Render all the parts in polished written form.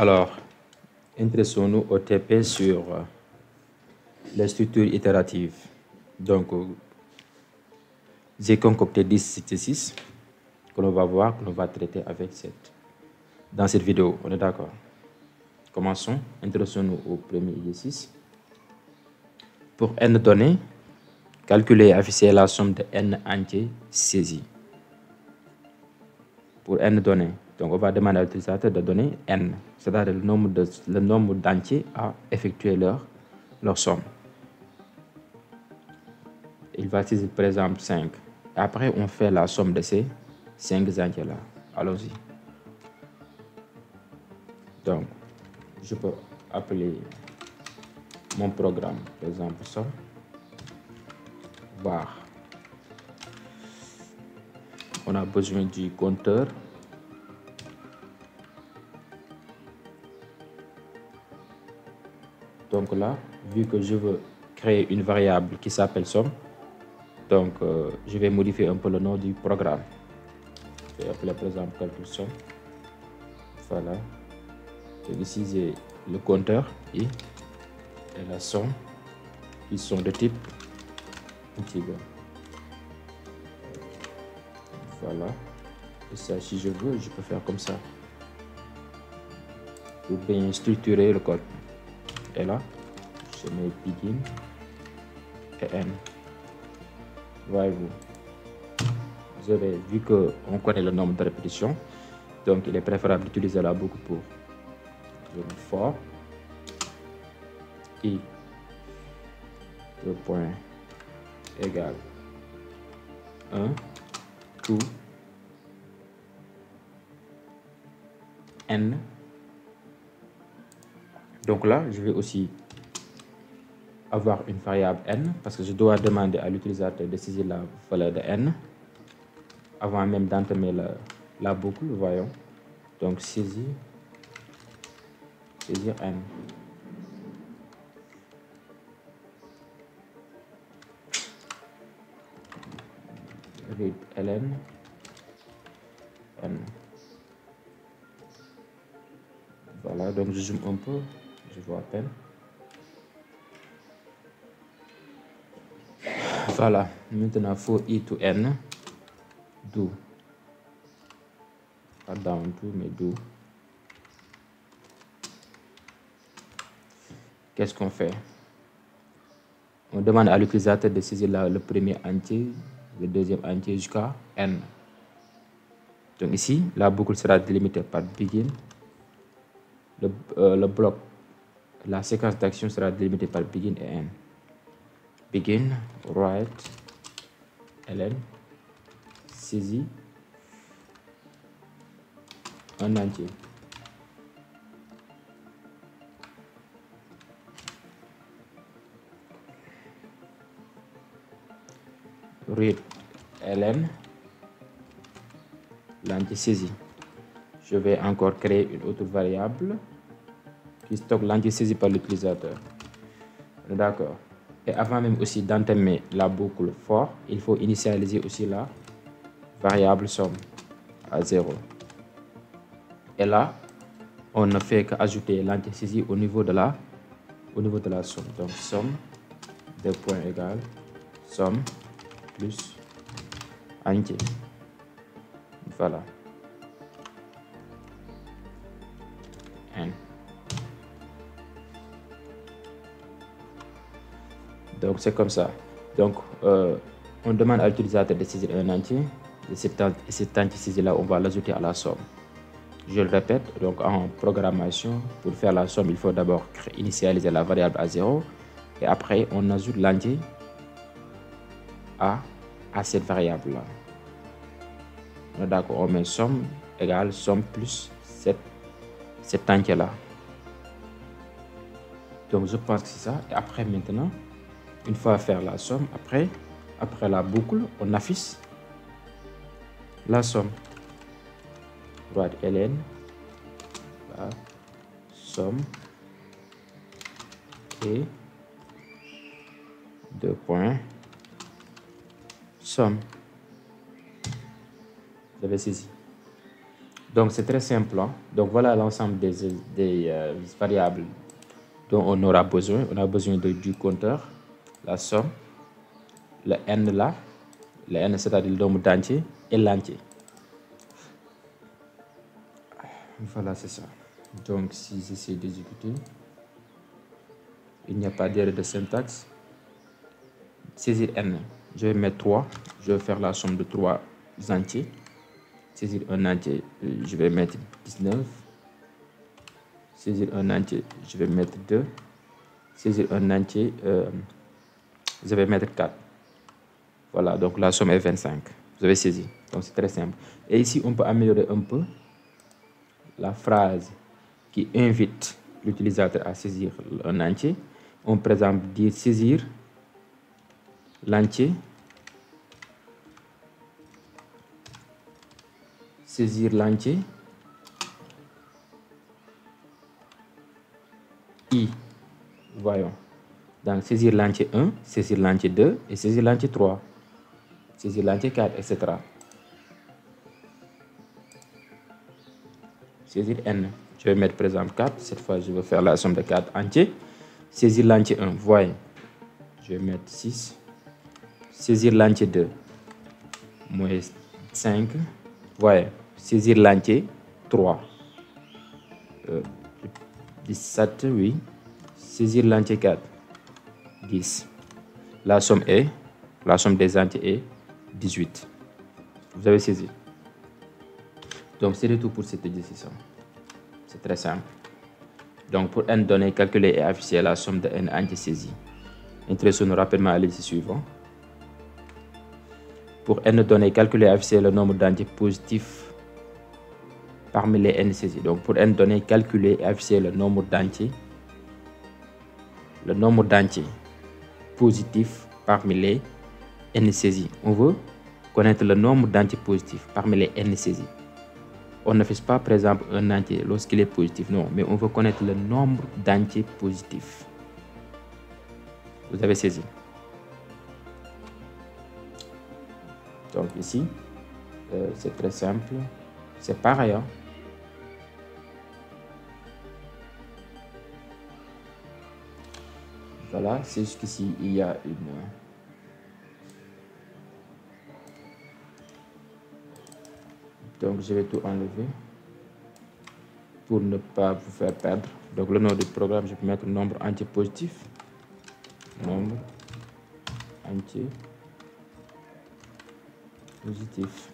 Alors, intéressons-nous au TP sur les structures itératives. Donc, j'ai concocté 10 exercices que l'on va voir, que l'on va traiter dans cette vidéo. On est d'accord? Commençons. Intéressons-nous au premier exercice. Pour n données, calculer et afficher la somme de n entiers saisis. Pour n données, donc on va demander à l'utilisateur de donner n, c'est-à-dire le nombre d'entiers à effectuer leur somme. Il va saisir par exemple 5. Après, on fait la somme de ces 5 entiers-là. Allons-y. Donc, je peux appeler mon programme, par exemple, somme var. On a besoin du compteur. Donc là, vu que je veux créer une variable qui s'appelle somme, donc je vais modifier un peu le nom du programme. Je vais appeler par exemple calcul somme. Voilà. Donc ici, j'ai le compteur et la somme qui sont de type integer. Voilà. Et ça, si je veux, je peux faire comme ça. Pour bien structurer le code. Et là, je mets begin et n. Voyez-vous. Vous avez vu qu'on connaît le nombre de répétitions. Donc, il est préférable d'utiliser la boucle pour for i le point égal 1 to n. Donc là, je vais aussi avoir une variable n parce que je dois demander à l'utilisateur de saisir la valeur de n avant même d'entamer la boucle, voyons. Donc saisir n. Read ln n. Voilà, donc je zoome un peu, je vois à peine. Voilà, maintenant for i to n, do, pas down to, mais do. Qu'est-ce qu'on fait? On demande à l'utilisateur de saisir le premier entier, le deuxième entier jusqu'à n. Donc ici, la boucle sera délimitée par begin. Le bloc, la séquence d'action sera délimitée par begin et n. Begin, write, ln, saisit un entier. Read ln, l'entier saisi. Je vais encore créer une autre variable qui stocke l'entier saisi par l'utilisateur. D'accord. Et avant même aussi d'entamer la boucle for, il faut initialiser aussi la variable somme à 0. Et là, on ne fait qu'ajouter l'entier saisi au niveau de la somme. Donc somme de point égal somme plus entier. Voilà. N. Donc c'est comme ça. Donc on demande à l'utilisateur de saisir un entier. Et cet entier saisi là, on va l'ajouter à la somme. Je le répète, donc en programmation, pour faire la somme, il faut d'abord initialiser la variable à 0 et après on ajoute l'entier à cette variable là. D'accord, on met somme égale somme plus cet entier là. Donc je pense que c'est ça. Et après maintenant, une fois faire la somme, après la boucle, on affiche la somme. Write ln somme et deux points somme. Vous avez saisi. Donc c'est très simple, hein? Donc voilà l'ensemble des variables dont on aura besoin. On a besoin du compteur, la somme, le n là, le n c'est-à-dire le nombre d'entiers, et l'entier. Voilà, c'est ça. Donc si j'essaie d'exécuter, il n'y a pas d'erreur de syntaxe. Saisir n, je vais mettre 3, je vais faire la somme de 3 entiers. Saisir un entier, je vais mettre 19. Saisir un entier, je vais mettre 2. Saisir un entier, je vais mettre 4. Voilà, donc la somme est 25. Vous avez saisi. Donc c'est très simple. Et ici, on peut améliorer un peu la phrase qui invite l'utilisateur à saisir un entier. On peut par exemple dire saisir l'entier. Saisir l'entier. I. Voyons. Donc saisir l'entier 1, saisir l'entier 2 et saisir l'entier 3. Saisir l'entier 4, etc. Saisir n. Je vais mettre par exemple 4. Cette fois, je vais faire la somme de 4 entiers. Saisir l'entier 1. Voyez. Je vais mettre 6. Saisir l'entier 2. Moins 5. Voyez. Saisir l'entier 3. 17, oui. Saisir l'entier 4. 10. La somme des entiers est 18. Vous avez saisi. Donc, c'est tout pour cette exercice. C'est très simple. Donc, pour n données calculées et afficher la somme de n entiers saisis. Intéressons-nous rapidement à l'exercice suivant. Pour n données calculées et afficher le nombre d'entiers positifs parmi les n saisis. Donc, pour n données calculées et afficher le nombre d'entiers positifs parmi les n saisis. On veut connaître le nombre d'entiers positifs parmi les n saisis. On n'affiche pas, par exemple, un entier lorsqu'il est positif, non, mais on veut connaître le nombre d'entiers positifs. Vous avez saisi. Donc ici, c'est très simple. C'est pareil, hein? Voilà, c'est jusqu'ici, il y a une... Donc, je vais tout enlever pour ne pas vous faire perdre. Donc, le nom du programme, je peux mettre nombre entier positif. Nombre entier positif.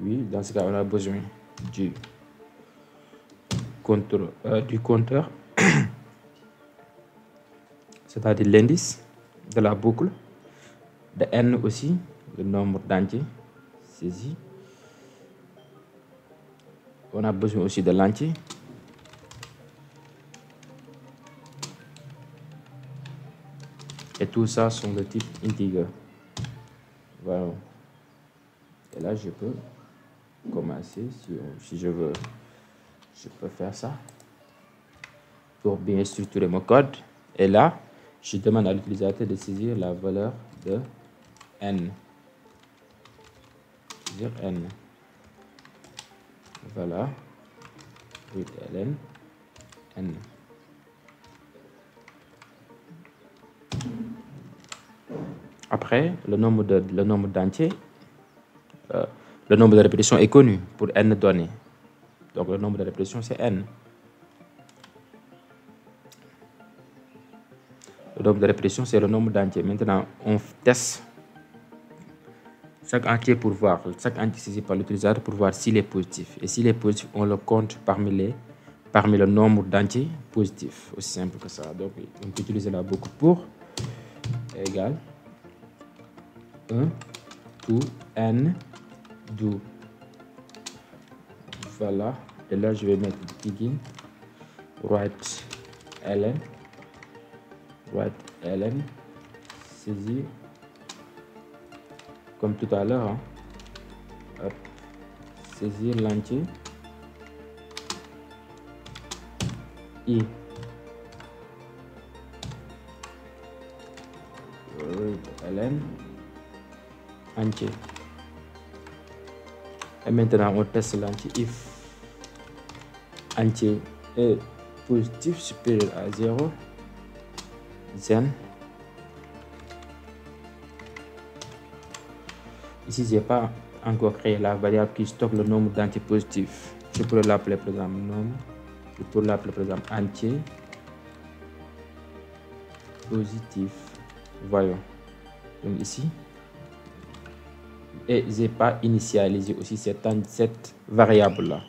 Oui, dans ce cas, on a besoin du compteur, c'est-à-dire l'indice de la boucle, de n aussi, le nombre d'entiers saisis. On a besoin aussi de l'entier. Et tout ça sont de type integer. Voilà. Et là, je peux commencer, si je veux, je peux faire ça pour bien structurer mon code. Et là, je demande à l'utilisateur de saisir la valeur de n. Saisir n. Voilà. Ln n. Après, le nombre d'entiers, le nombre de répétitions est connu pour n données. Donc, le nombre de répétitions, c'est n. Le nombre de répétitions, c'est le nombre d'entiers. Maintenant, on teste chaque entier pour voir, chaque entier saisi par l'utilisateur pour voir s'il est positif. Et s'il est positif, on le compte parmi le nombre d'entiers positifs. Aussi simple que ça. Donc, on peut utiliser la boucle pour égale 1 to n do. Voilà. Et là, je vais mettre begin write ln saisir comme tout à l'heure, hein. Hop. Saisir l'entier i ln entier Et maintenant, on teste l'entier if entier est positif supérieur à 0, then ici, je n'ai pas encore créé la variable qui stocke le nombre d'entiers positifs. Je pourrais l'appeler par exemple nombre, je pourrais l'appeler par exemple entier positif. Voyons. Donc ici, et je n'ai pas initialisé aussi cette variable là.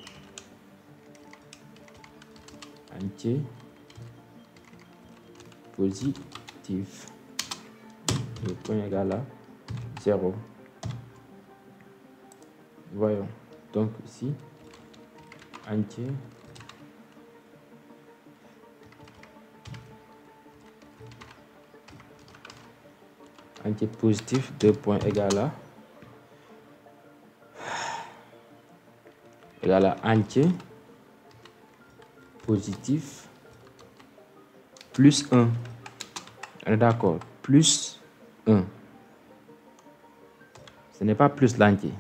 Entier positif. Le point égal à 0. Voyons. Donc ici, entier positif, 2 points égal à entier positif plus 1. On est d'accord, plus 1. Ce n'est pas plus l'entier,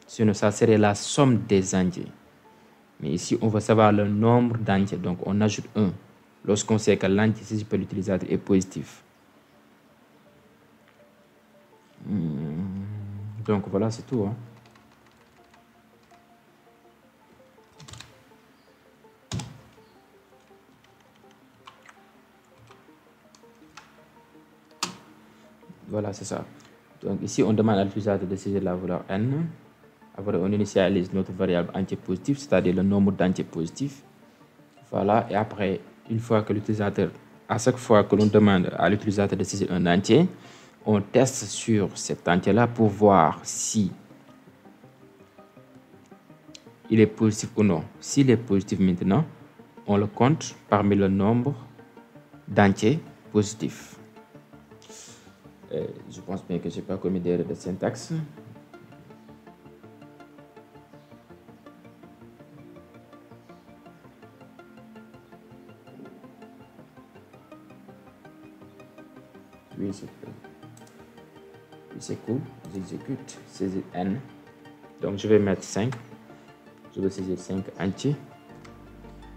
sinon ça serait la somme des entiers. Mais ici, on va savoir le nombre d'entiers, donc on ajoute 1 lorsqu'on sait que l'entier saisi par l'utilisateur est positif. Donc voilà, c'est tout. Voilà, c'est ça. Donc ici, on demande à l'utilisateur de saisir la valeur n. Après, on initialise notre variable entier positif, c'est-à-dire le nombre d'entiers positifs. Voilà, et après, une fois que l'utilisateur, à chaque fois que l'on demande à l'utilisateur de saisir un entier, on teste sur cet entier-là pour voir si il est positif ou non. S'il est positif maintenant, on le compte parmi le nombre d'entiers positifs. Je pense bien que je n'ai pas commis d'erreur de syntaxe. Oui, c'est cool. J'exécute, saisir n. Donc je vais mettre 5. Je vais saisir 5 entiers.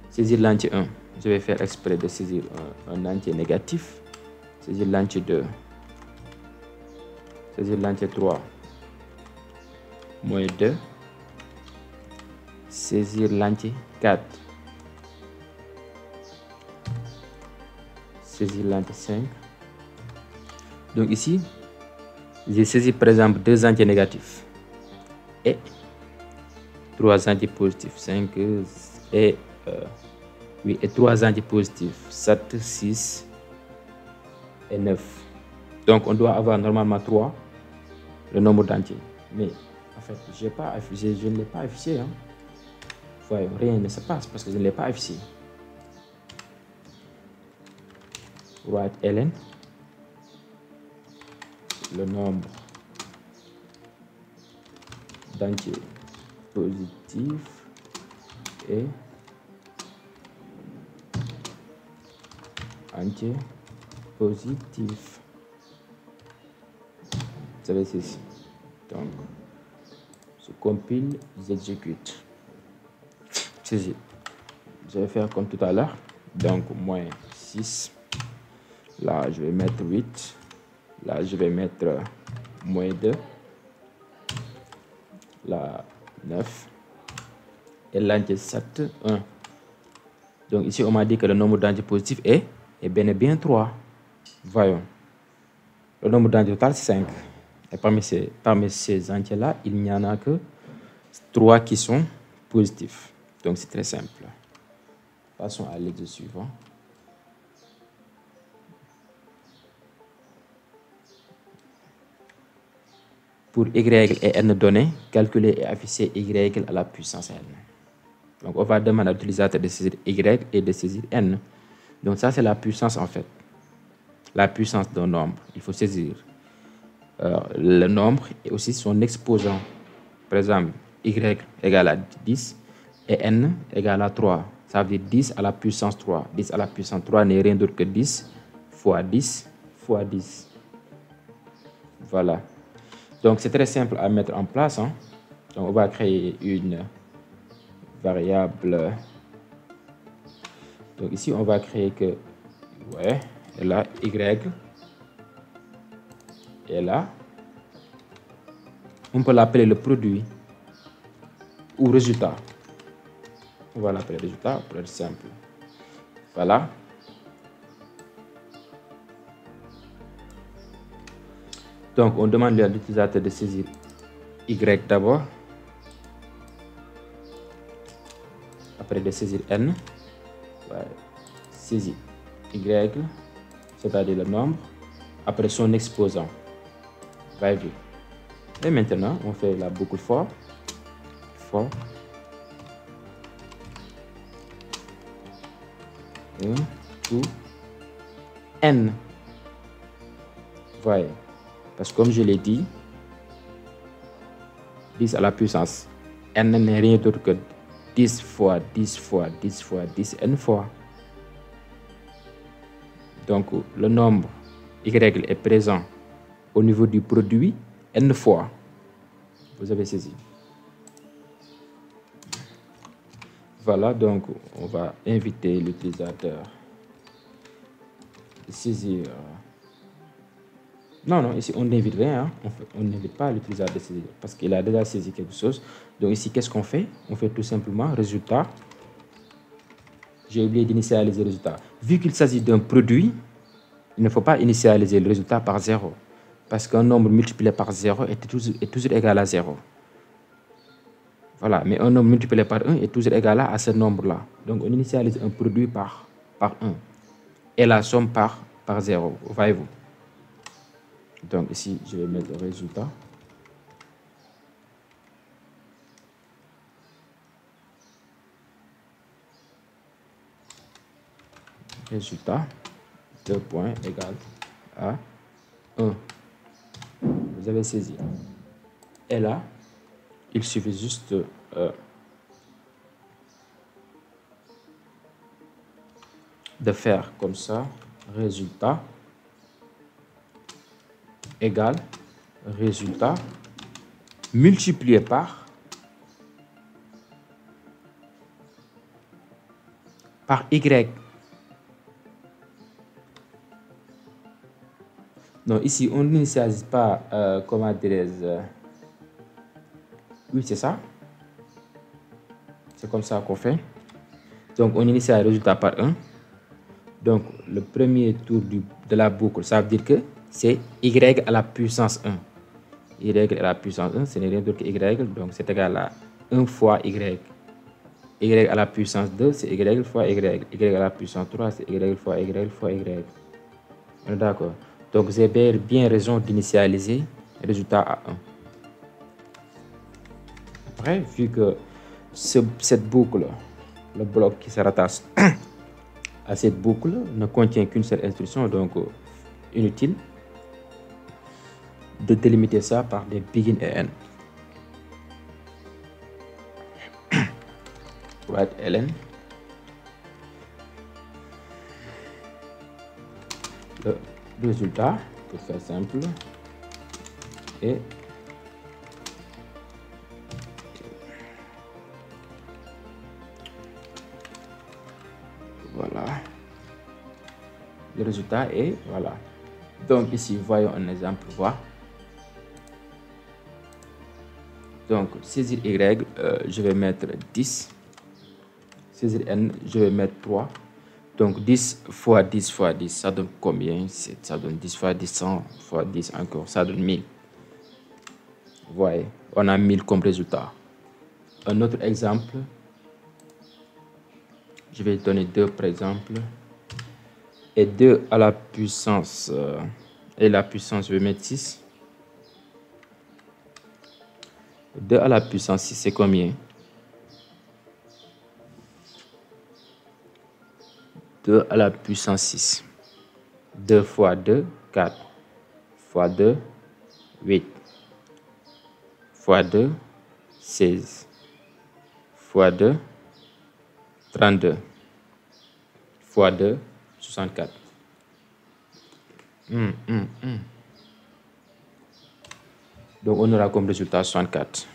Saisir l'entier 1. Je vais faire exprès de saisir un entier négatif. Saisir l'entier 2. Saisir l'entier 3. Moins 2. Saisir l'entier 4. Saisir l'entier 5. Donc ici, j'ai saisi par exemple 2 entiers négatifs et 3 entiers positifs. 5 et 3 entiers positifs. 7, 6 et 9. Donc on doit avoir normalement 3, le nombre d'entiers. Mais en fait, je ne l'ai pas affiché. Voyons, rien ne se passe parce que je ne l'ai pas affiché. Write ln, le nombre d'entiers positifs et entiers positifs. Ça va ici. Donc, je compile, j'exécute. Saisir. Je vais faire comme tout à l'heure. Donc, moins 6. Là, je vais mettre 8. Là, je vais mettre moins 2. Là, 9. Et l'entier 7, 1. Donc, ici, on m'a dit que le nombre d'entiers positifs est bien et bien 3. Voyons. Le nombre d'entiers total, c'est 5. Et parmi ces entiers-là, il n'y en a que 3 qui sont positifs. Donc, c'est très simple. Passons à l'exercice suivant. Pour y et n données, calculer et afficher y à la puissance n. Donc, on va demander à l'utilisateur de saisir y et de saisir n. Donc, ça, c'est la puissance en fait. La puissance d'un nombre. Il faut saisir le nombre et aussi son exposant. Par exemple, y égale à 10 et n égale à 3. Ça veut dire 10 à la puissance 3. 10 à la puissance 3 n'est rien d'autre que 10 fois 10 fois 10. Voilà. Donc, c'est très simple à mettre en place. Donc, on va créer une variable. Donc, ici, on va créer que, ouais, et là, Y, et là, on peut l'appeler le produit ou résultat. On va l'appeler résultat pour être simple. Voilà. Donc, on demande à l'utilisateur de saisir Y d'abord, après de saisir N, saisir Y, c'est-à-dire le nombre, après son exposant, va-et-vient. Et maintenant, on fait la boucle for, to N. Voyez, parce que comme je l'ai dit, 10 à la puissance N n'est rien d'autre que 10 fois 10 fois 10 fois 10 N fois. Donc, le nombre Y est présent au niveau du produit N fois. Vous avez saisi. Voilà, donc on va inviter l'utilisateur de saisir. Non, ici on n'invite rien, hein. On n'invite pas l'utilisateur de saisir parce qu'il a déjà saisi quelque chose. Donc ici, qu'est-ce qu'on fait? On fait tout simplement résultat. J'ai oublié d'initialiser le résultat. Vu qu'il s'agit d'un produit, il ne faut pas initialiser le résultat par 0. Parce qu'un nombre multiplié par 0 est toujours égal à 0. Voilà, mais un nombre multiplié par 1 est toujours égal à ce nombre-là. Donc, on initialise un produit par 1. Et la somme par 0. Voyez-vous? Donc, ici, je vais mettre le résultat. Résultat, 2 points égal à 1. Vous avez saisi. Et là, il suffit juste de faire comme ça, résultat égale résultat multiplié par Y. Non, ici, on n'initialise pas, comment dirais-je, oui, c'est ça. C'est comme ça qu'on fait. Donc, on initie le résultat par 1. Donc, le premier tour de la boucle, ça veut dire que c'est Y à la puissance 1. Y à la puissance 1, ce n'est rien d'autre que Y. Donc, c'est égal à 1 fois Y. Y à la puissance 2, c'est Y fois Y. Y à la puissance 3, c'est Y fois Y fois Y. D'accord. Donc, j'ai bien raison d'initialiser le résultat à 1. Après, vu que cette boucle, le bloc qui se rattache à cette boucle ne contient qu'une seule instruction, donc inutile de délimiter ça par des begin et end. Write ln. Le résultat, pour faire simple, est voilà. Le résultat est voilà. Donc ici, voyons un exemple. Voir. Donc saisir Y, je vais mettre 10. Saisir N, je vais mettre 3. Donc 10 fois 10 fois 10, ça donne combien? Ça donne 10 fois 10, 100 fois 10 encore, ça donne 1000. Vous voyez, on a 1000 comme résultat. Un autre exemple, je vais donner 2 par exemple. Et 2 à la puissance, et la puissance, je vais mettre 6. 2 à la puissance 6, c'est combien? 2 à la puissance 6. 2 fois 2, 4. Fois 2, 8. Fois 2, 16. Fois 2, 32. Fois 2, 64. Donc, on aura comme résultat 64.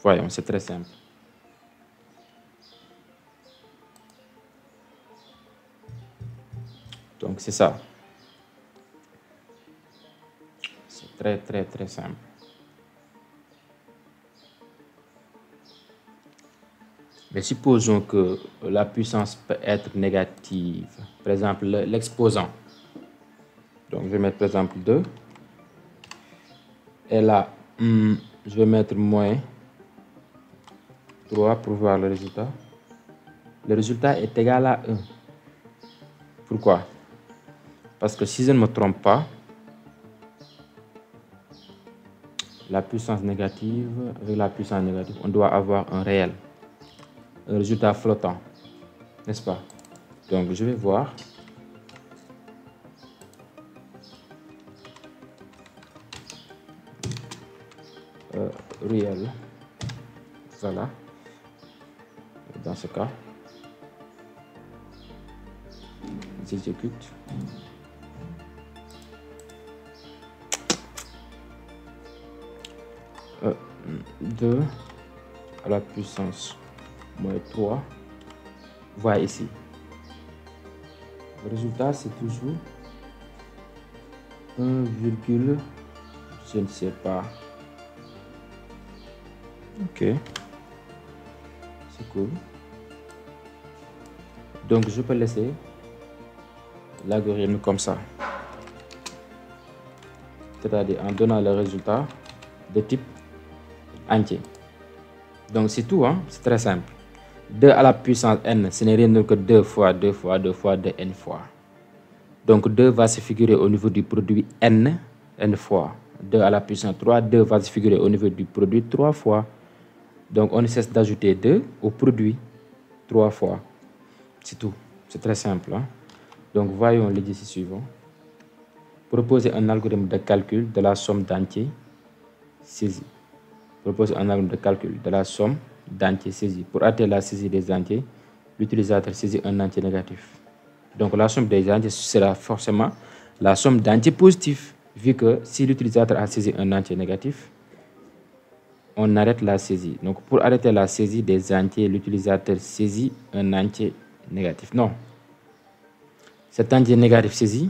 Voyons, c'est très simple. Donc, c'est ça. C'est très simple. Mais supposons que la puissance peut être négative. Par exemple, l'exposant. Donc, je vais mettre par exemple 2. Et là, je vais mettre moins 3 pour voir le résultat. Le résultat est égal à 1. Pourquoi? Parce que si je ne me trompe pas, la puissance négative, avec la puissance négative, on doit avoir un réel. Un résultat flottant. N'est-ce pas? Donc, je vais voir. Réel. Voilà. Dans ce cas, j'exécute. « 2 à la puissance moins 3. Voilà ici. Le résultat, c'est toujours 1, je ne sais pas. Ok. C'est cool. Donc, je peux laisser l'algorithme comme ça. C'est-à-dire en donnant le résultat de type entier. Donc, c'est tout, hein? C'est très simple. 2 à la puissance n, ce n'est rien d'autre que 2 fois 2 fois 2 fois 2 n fois. Donc, 2 va se figurer au niveau du produit n fois. 2 à la puissance 3, 2 va se figurer au niveau du produit 3 fois. Donc, on ne cesse d'ajouter 2 au produit 3 fois. C'est tout. C'est très simple, hein? Donc, voyons l'exercice suivant. Proposer un algorithme de calcul de la somme d'entiers saisis. Proposer un algorithme de calcul de la somme d'entiers saisis. Pour atteindre la saisie des entiers, l'utilisateur saisit un entier négatif. Donc, la somme des entiers sera forcément la somme d'entiers positifs, vu que si l'utilisateur a saisi un entier négatif, on arrête la saisie. Donc, pour arrêter la saisie des entiers, l'utilisateur saisit un entier négatif. Non. Cet entier négatif saisi,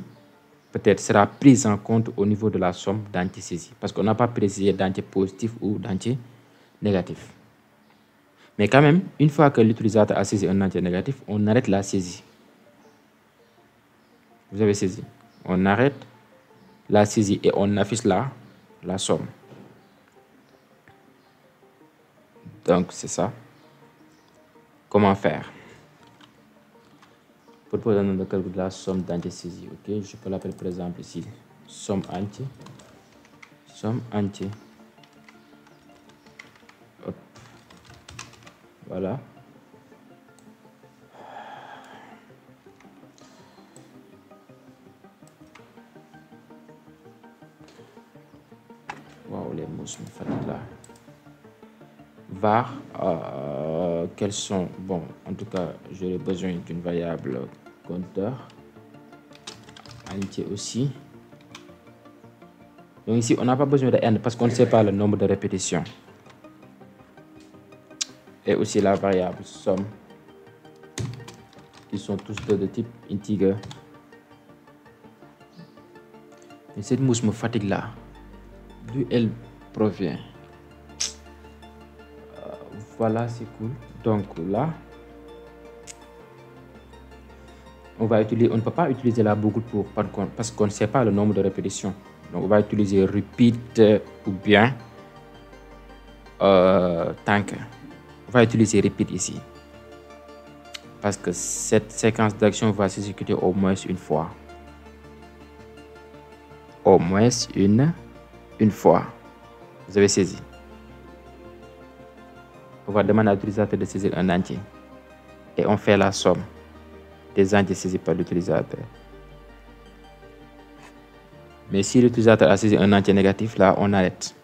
peut-être, sera pris en compte au niveau de la somme d'entiers saisis. Parce qu'on n'a pas précisé d'entier positif ou d'entier négatif. Mais quand même, une fois que l'utilisateur a saisi un entier négatif, on arrête la saisie. Vous avez saisi. On arrête la saisie et on affiche là la somme. Donc, c'est ça. Comment faire? Pour poser un nombre de calcul de la somme d'entiers saisis. Ok, je peux l'appeler par exemple ici somme entier. Somme entier. Hop. Voilà. Waouh, les mots me fatiguent là. Var, quels sont, bon, en tout cas, j'aurai besoin d'une variable compteur, entier aussi. Donc ici, on n'a pas besoin de n parce qu'on ne sait pas le nombre de répétitions. Et aussi la variable somme, qui sont tous de type integer. Mais cette mousse me fatigue là. D'où elle provient? Voilà, c'est cool. Donc là, on ne peut pas utiliser la boucle parce qu'on ne sait pas le nombre de répétitions. Donc on va utiliser repeat ou bien tank. On va utiliser repeat ici. Parce que cette séquence d'action va s'exécuter au moins une fois. Au moins une fois. Vous avez saisi. On va demander à l'utilisateur de saisir un entier. Et on fait la somme des entiers saisis par l'utilisateur. Mais si l'utilisateur a saisi un entier négatif, là, on arrête.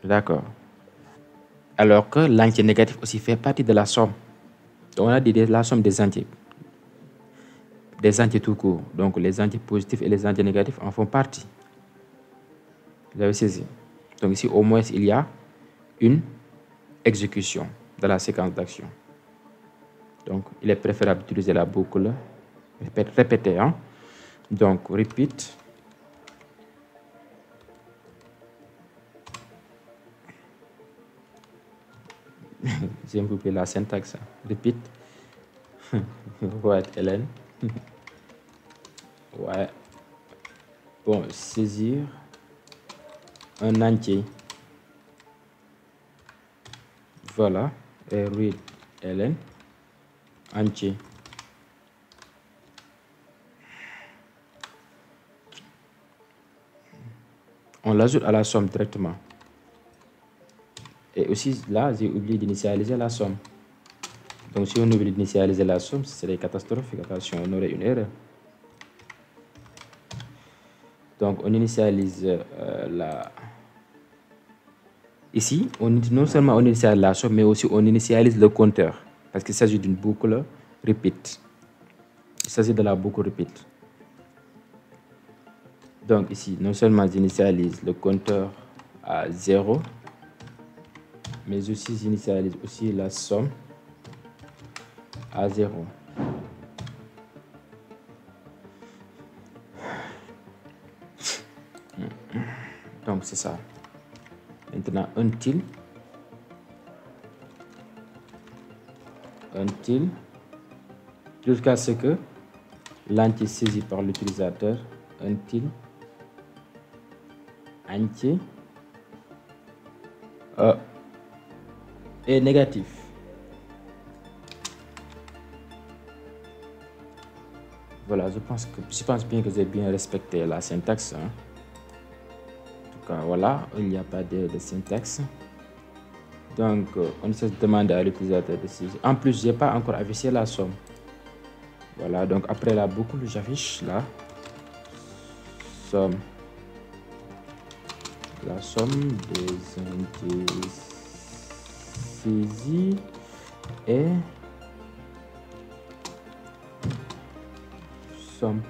D'accord. Alors que l'entier négatif aussi fait partie de la somme. Donc, on a dit la somme des entiers. Des entiers tout court. Donc, les entiers positifs et les entiers négatifs en font partie. Vous avez saisi. Donc, ici, au moins, il y a une exécution de la séquence d'action. Donc, il est préférable d'utiliser la boucle répétée. Hein? Donc, repeat. J'ai oublié la syntaxe. Hein? Repeat. Ouais, Hélène. Ouais. Bon, saisir un entier. Voilà. Et read Hélène. Entier. On l'ajoute à la somme directement. Et aussi, là, j'ai oublié d'initialiser la somme. Donc, si on oublie d'initialiser la somme, ce serait catastrophique. Attention, on aurait une erreur. Donc, on initialise la... Ici, non seulement on initialise la somme, mais aussi on initialise le compteur. Parce qu'il s'agit d'une boucle repeat. Il s'agit de la boucle repeat. Donc, ici, non seulement j'initialise le compteur à 0, mais aussi j'initialise aussi la somme à 0. Donc, c'est ça. Maintenant, until, jusqu'à ce que l'entier saisi par l'utilisateur, until, entier, est négatif. Voilà, je pense bien que j'ai bien respecté la syntaxe. Hein. En tout cas, voilà, il n'y a pas de syntaxe. Donc, on se demande à l'utilisateur de saisir. En plus, je n'ai pas encore affiché la somme. Voilà, donc après la boucle, j'affiche la somme. La somme des entiers saisis est somme.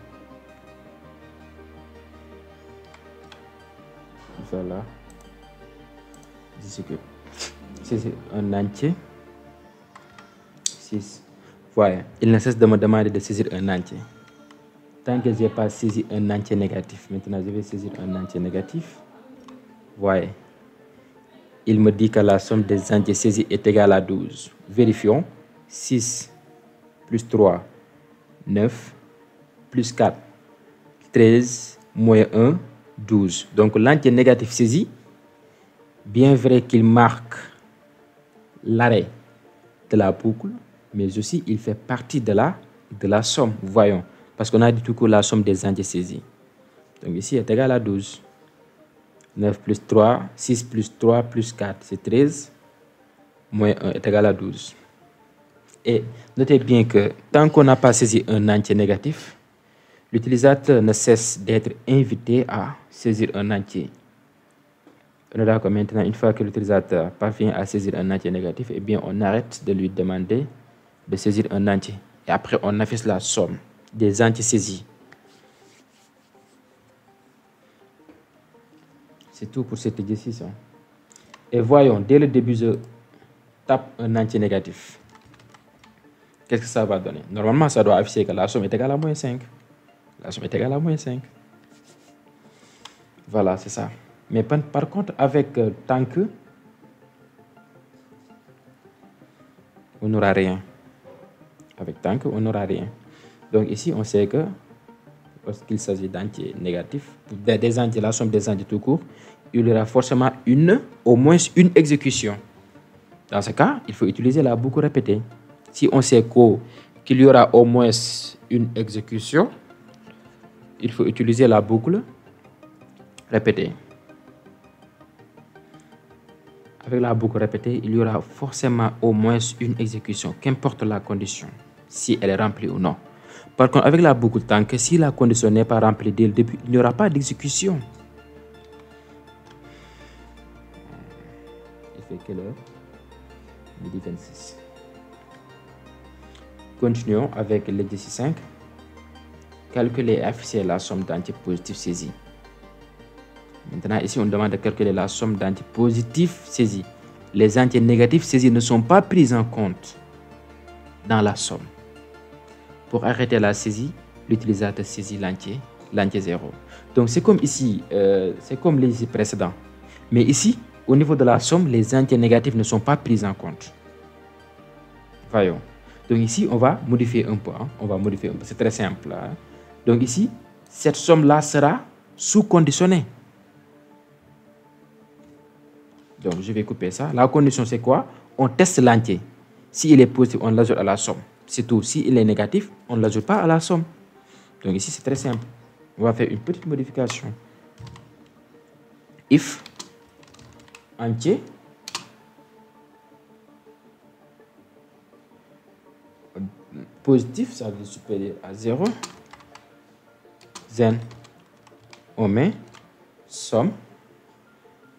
Voilà. C'est un entier. 6. Voilà. Il ne cesse de me demander de saisir un entier. Tant que je n'ai pas saisi un entier négatif. Maintenant, je vais saisir un entier négatif. Voilà. Il me dit que la somme des entiers saisis est égale à 12. Vérifions. 6 plus 3, 9, plus 4, 13, moins 1, 12. Donc, l'entier négatif saisi, bien vrai qu'il marque l'arrêt de la boucle, mais aussi il fait partie de la somme. Voyons. Parce qu'on a dit tout court la somme des entiers saisis. Donc, ici est égal à 12. 9 plus 3, 6 plus 3 plus 4, c'est 13. Moins 1 est égal à 12. Et notez bien que tant qu'on n'a pas saisi un entier négatif, l'utilisateur ne cesse d'être invité à saisir un entier. On est d'accord. Maintenant, une fois que l'utilisateur parvient à saisir un entier négatif, eh bien, on arrête de lui demander de saisir un entier. Et après, on affiche la somme des entiers saisis. C'est tout pour cet exercice. Hein. Et voyons, dès le début, je tape un entier négatif. Qu'est-ce que ça va donner? Normalement, ça doit afficher que la somme est égale à moins 5. La somme est égale à moins 5. Voilà, c'est ça. Mais par contre, avec tant que, on n'aura rien. Avec tant que, on n'aura rien. Donc ici, on sait que lorsqu'il s'agit d'entiers négatifs, des entiers, la somme des entiers tout court, il y aura forcément au moins une exécution. Dans ce cas, il faut utiliser la boucle répétée. Si on sait qu'il y aura au moins une exécution, il faut utiliser la boucle répétée. Avec la boucle répétée, il y aura forcément au moins une exécution, qu'importe la condition, si elle est remplie ou non. Par contre, avec la boucle tant que si la condition n'est pas remplie dès le début, il n'y aura pas d'exécution. Il fait quelle heure? Midi 26. Continuons avec l'exercice 5. Calculer et afficher la somme d'entiers positifs saisis. Maintenant, ici, on demande de calculer la somme d'entiers positifs saisis. les entiers négatifs saisis ne sont pas pris en compte dans la somme. Pour arrêter la saisie, l'utilisateur saisit l'entier 0. Donc c'est comme ici, c'est comme les précédents. Mais ici, au niveau de la somme, les entiers négatifs ne sont pas pris en compte. Voyons. Donc ici, on va modifier un peu. Hein. On va modifier un peu. C'est très simple. Hein. Donc ici, cette somme-là sera sous-conditionnée. Donc je vais couper ça. La condition, c'est quoi? On teste l'entier. S'il est positif, on l'ajoute à la somme. C'est tout. S'il est négatif, on ne l'ajoute pas à la somme. Donc ici, c'est très simple. On va faire une petite modification. If entier positif, ça veut dire supérieur à 0. Then, on met somme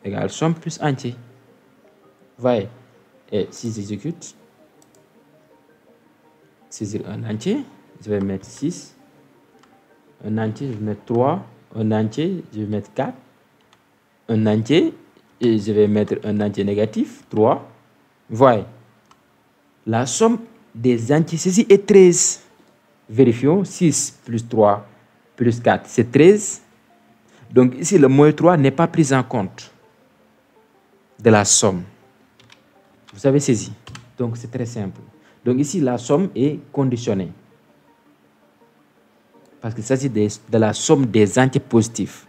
égale somme plus entier. Voyez. Et si j'exécute, saisir un entier, je vais mettre 6. Un entier, je vais mettre 3. Un entier, je vais mettre 4. Un entier, et je vais mettre un entier négatif, 3. Voyez. La somme des entiers saisis est 13. Vérifions. 6 plus 3 plus 4, c'est 13. Donc ici, le moins 3 n'est pas pris en compte de la somme. Vous avez saisi. Donc c'est très simple. Donc ici, la somme est conditionnée. Parce qu'il s'agit de la somme des entiers positifs.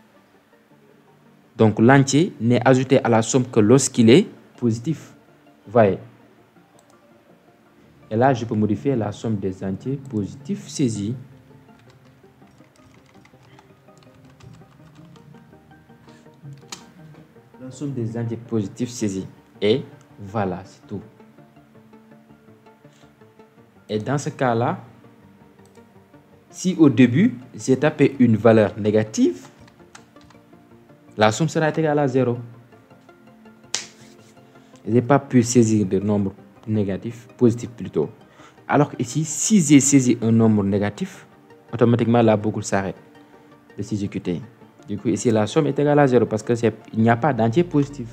Donc l'entier n'est ajouté à la somme que lorsqu'il est positif. Voyez. Et là, je peux modifier la somme des entiers positifs saisis. La somme des entiers positifs saisis. Et voilà, c'est tout. Et dans ce cas-là, si au début, j'ai tapé une valeur négative, la somme sera égale à 0. Je n'ai pas pu saisir de nombre négatif, positif plutôt. Alors qu'ici, si j'ai saisi un nombre négatif, automatiquement la boucle s'arrête de s'exécuter. Du coup, ici, la somme est égale à 0 parce qu'il n'y a pas d'entier positif.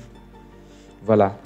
Voilà.